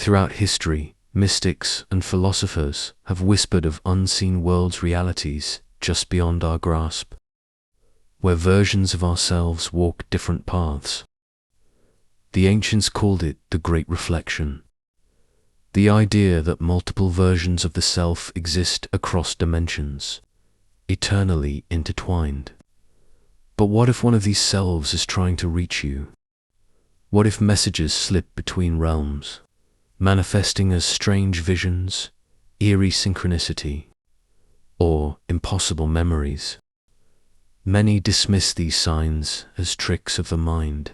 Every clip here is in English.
Throughout history, mystics and philosophers have whispered of unseen worlds, realities just beyond our grasp, where versions of ourselves walk different paths. The ancients called it the Great Reflection, the idea that multiple versions of the self exist across dimensions, eternally intertwined. But what if one of these selves is trying to reach you? What if messages slip between realms, manifesting as strange visions, eerie synchronicity, or impossible memories? Many dismiss these signs as tricks of the mind.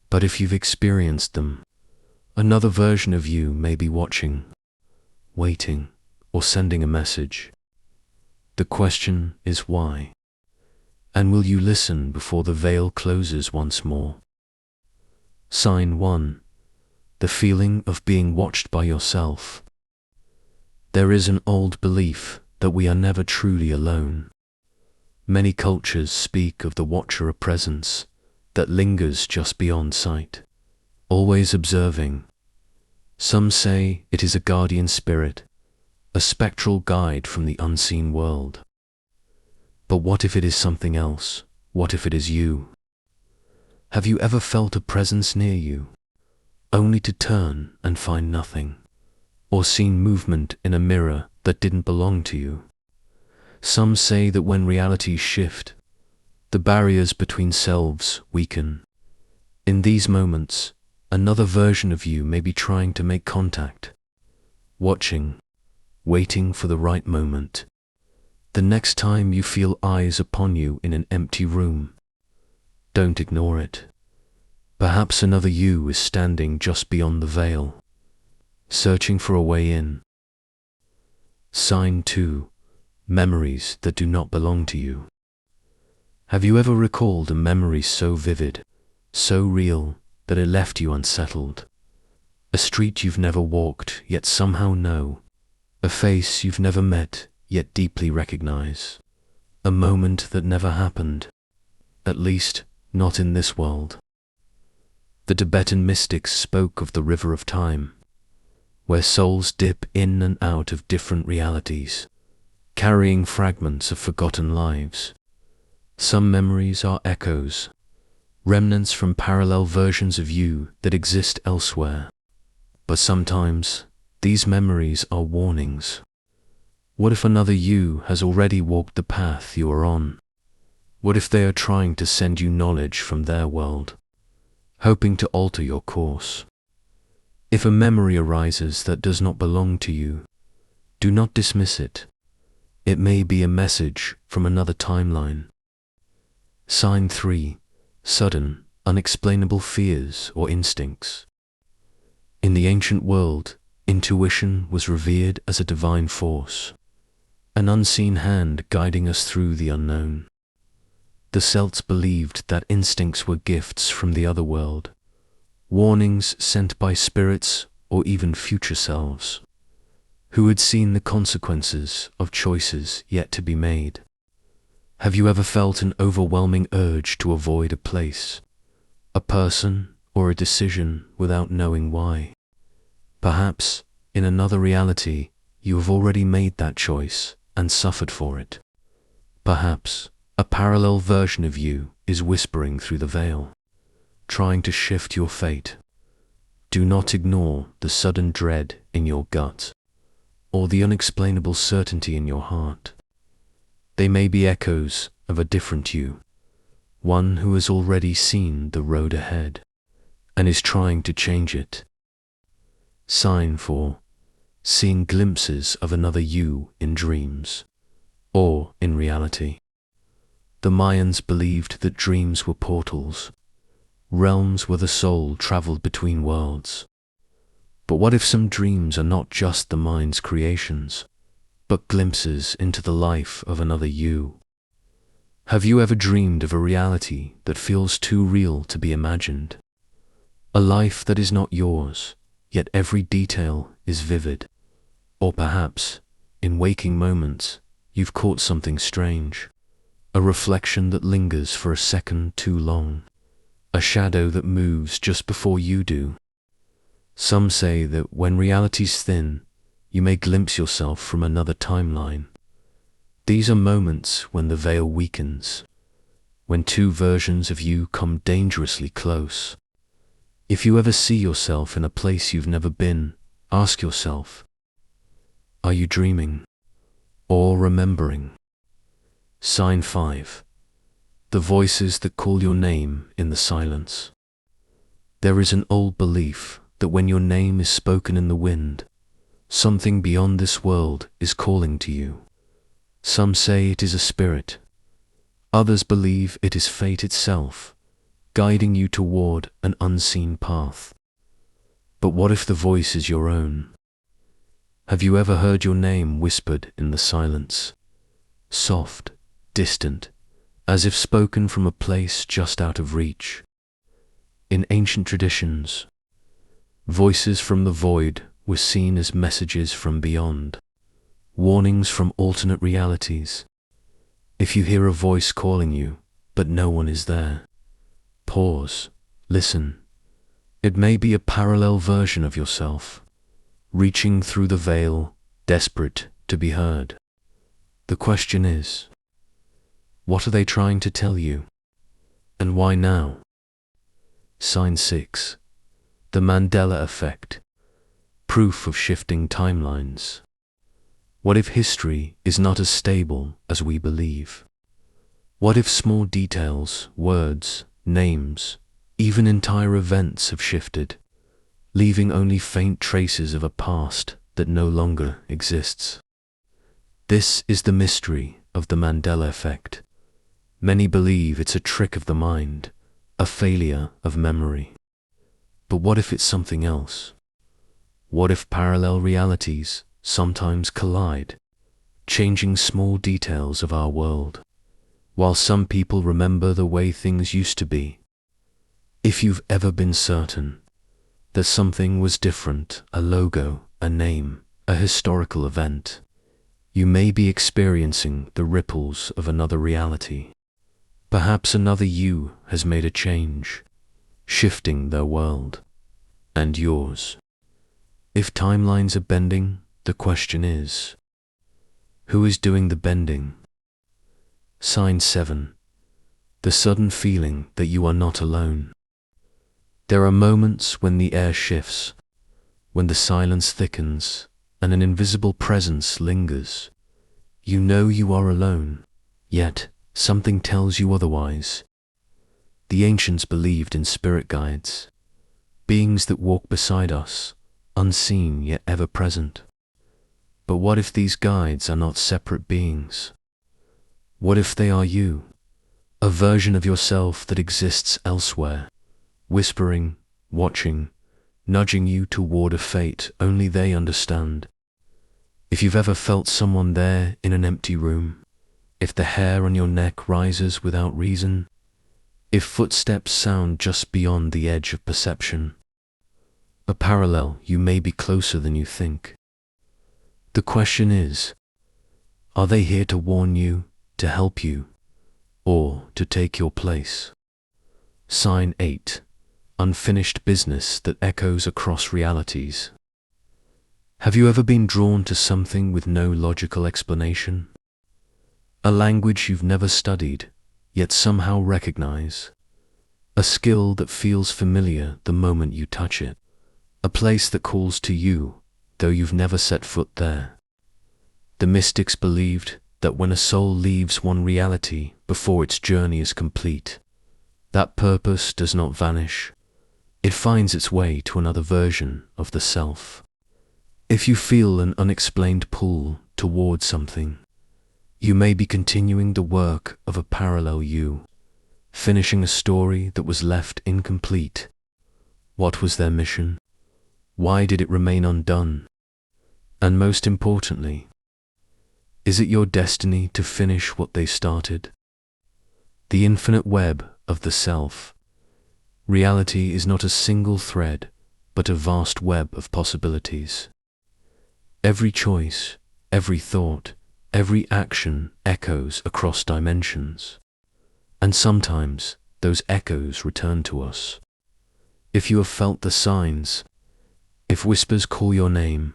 But if you've experienced them, another version of you may be watching, waiting, or sending a message. The question is why? And will you listen before the veil closes once more? Sign 1. The feeling of being watched by yourself. There is an old belief that we are never truly alone. Many cultures speak of the watcher, a presence that lingers just beyond sight, always observing. Some say it is a guardian spirit, a spectral guide from the unseen world. But what if it is something else? What if it is you? Have you ever felt a presence near you, only to turn and find nothing, or seen movement in a mirror that didn't belong to you? Some say that when realities shift, the barriers between selves weaken. In these moments, another version of you may be trying to make contact, watching, waiting for the right moment. The next time you feel eyes upon you in an empty room, don't ignore it. Perhaps another you is standing just beyond the veil, searching for a way in. Sign 2. Memories that do not belong to you. Have you ever recalled a memory so vivid, so real, that it left you unsettled? A street you've never walked, yet somehow know. A face you've never met, yet deeply recognize. A moment that never happened, at least not in this world. The Tibetan mystics spoke of the river of time, where souls dip in and out of different realities, carrying fragments of forgotten lives. Some memories are echoes, remnants from parallel versions of you that exist elsewhere. But sometimes these memories are warnings. What if another you has already walked the path you are on? What if they are trying to send you knowledge from their world, hoping to alter your course? If a memory arises that does not belong to you, do not dismiss it. It may be a message from another timeline. Sign 3. Sudden, unexplainable fears or instincts. In the ancient world, intuition was revered as a divine force, an unseen hand guiding us through the unknown. The Celts believed that instincts were gifts from the other world, warnings sent by spirits or even future selves, who had seen the consequences of choices yet to be made. Have you ever felt an overwhelming urge to avoid a place, a person, or a decision without knowing why? Perhaps, in another reality, you have already made that choice and suffered for it. Perhaps, a parallel version of you is whispering through the veil, trying to shift your fate. Do not ignore the sudden dread in your gut, or the unexplainable certainty in your heart. They may be echoes of a different you, one who has already seen the road ahead and is trying to change it. Sign 4. Seeing glimpses of another you in dreams, or in reality. The Mayans believed that dreams were portals, realms where the soul traveled between worlds. But what if some dreams are not just the mind's creations, but glimpses into the life of another you? Have you ever dreamed of a reality that feels too real to be imagined? A life that is not yours, yet every detail is vivid. Or perhaps, in waking moments, you've caught something strange, a reflection that lingers for a second too long, a shadow that moves just before you do. Some say that when reality's thin, you may glimpse yourself from another timeline. These are moments when the veil weakens, when two versions of you come dangerously close. If you ever see yourself in a place you've never been, ask yourself, are you dreaming or remembering? Sign 5. The voices that call your name in the silence. There is an old belief that when your name is spoken in the wind, something beyond this world is calling to you. Some say it is a spirit. Others believe it is fate itself, guiding you toward an unseen path. But what if the voice is your own? Have you ever heard your name whispered in the silence? Soft, distant, as if spoken from a place just out of reach. In ancient traditions, voices from the void were seen as messages from beyond, warnings from alternate realities. If you hear a voice calling you, but no one is there, pause, listen. It may be a parallel version of yourself, reaching through the veil, desperate to be heard. The question is, what are they trying to tell you? And why now? Sign 6. The Mandela Effect. Proof of shifting timelines. What if history is not as stable as we believe? What if small details, words, names, even entire events have shifted, leaving only faint traces of a past that no longer exists? This is the mystery of the Mandela Effect. Many believe it's a trick of the mind, a failure of memory. But what if it's something else? What if parallel realities sometimes collide, changing small details of our world, while some people remember the way things used to be? If you've ever been certain that something was different, a logo, a name, a historical event, you may be experiencing the ripples of another reality. Perhaps another you has made a change, shifting their world and yours. If timelines are bending, the question is, who is doing the bending? Sign 7. The sudden feeling that you are not alone. There are moments when the air shifts, when the silence thickens, and an invisible presence lingers. You know you are alone, yet something tells you otherwise. The ancients believed in spirit guides, beings that walk beside us, unseen yet ever present. But what if these guides are not separate beings? What if they are you, a version of yourself that exists elsewhere, whispering, watching, nudging you toward a fate only they understand? If you've ever felt someone there in an empty room, if the hair on your neck rises without reason, if footsteps sound just beyond the edge of perception, a parallel you may be closer than you think. The question is, are they here to warn you, to help you, or to take your place? Sign 8. Unfinished business that echoes across realities. Have you ever been drawn to something with no logical explanation? A language you've never studied, yet somehow recognize. A skill that feels familiar the moment you touch it. A place that calls to you, though you've never set foot there. The mystics believed that when a soul leaves one reality before its journey is complete, that purpose does not vanish. It finds its way to another version of the self. If you feel an unexplained pull toward something, you may be continuing the work of a parallel you, finishing a story that was left incomplete. What was their mission? Why did it remain undone? And most importantly, is it your destiny to finish what they started? The infinite web of the self. Reality is not a single thread, but a vast web of possibilities. Every choice, every thought, every action echoes across dimensions. And sometimes those echoes return to us. If you have felt the signs, If whispers call your name,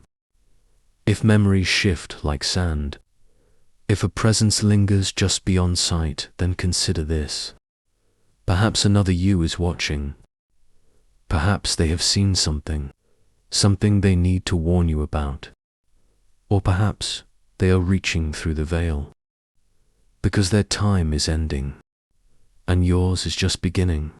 if memories shift like sand, if a presence lingers just beyond sight, then consider this. Perhaps another you is watching. Perhaps they have seen something, something they need to warn you about. Or perhaps they are reaching through the veil, because their time is ending, and yours is just beginning.